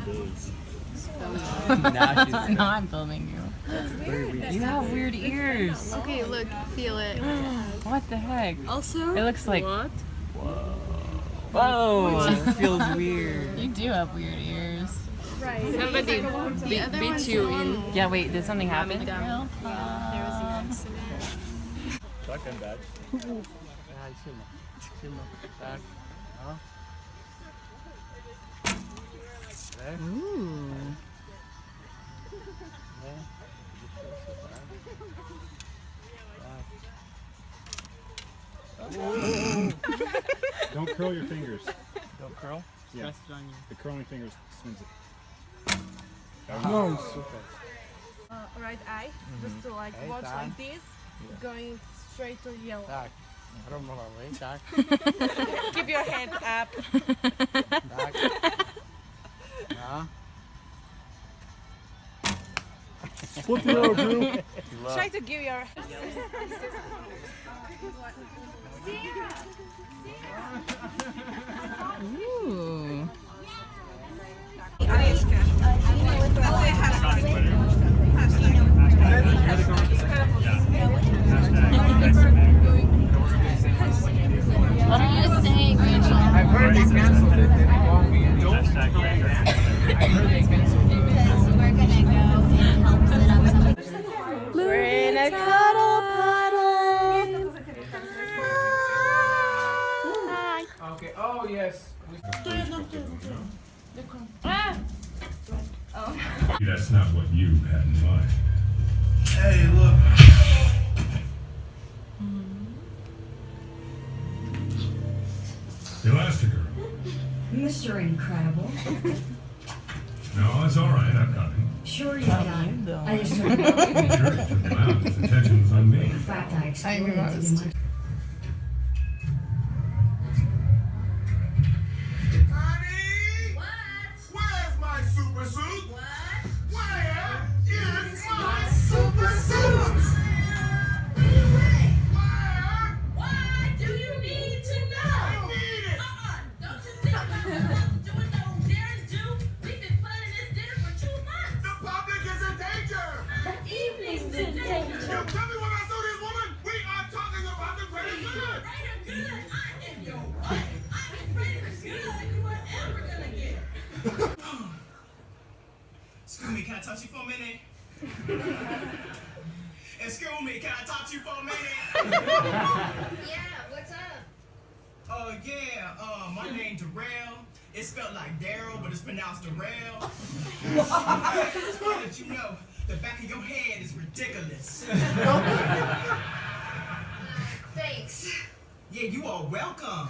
2 days. No, I'm filming you. You have weird ears. Okay, look, feel it. What the heck? Also, It looks like. What? Whoa! It feels weird. You do have weird ears. somebody beat you in. Yeah, wait, did something happen? There was an accident. Shotgun badge. Ooh. Don't curl your fingers. Don't curl? Yeah. The curling fingers spins it. No. Right eye, just to like watch like this, going straight to yellow. Tak. Harap makaway. Tak. Keep your head up. Tak. Flip it over, Drew. Try to give your. Ooh. What are you saying, Rachel? I've heard they canceled it. They want me in. Don't. Because we're gonna go and help set up some. We're in a cuddle puddle. Okay. Oh yes. That's not what you had in mind. Hey, look. Elastigirl. Mr. Incredible. No, it's all right. I'm coming. Sure you got it. I just don't know. Sure, he took him out. His attention was on me. In fact, I explained it to him. Honey! What? Where's my super suit? What? Where is my super suit? Where? Why do you need to know? I need it! Don't you think about doing no dares do? We've been planning this dinner for 2 months. The public is in danger! Evening's in danger. You tell me what I saw this woman? We are talking about the greater good! Greater good. I am your wife. I'm the greatest good you are ever gonna get. Excuse me, can I touch you for a minute? Excuse me, can I talk to you for a minute? Yeah, what's up? My name's Darrell. It's spelled like Daryl, but it's pronounced Darrell. Just want to let you know, the back of your head is ridiculous. Thanks. Yeah, you are welcome.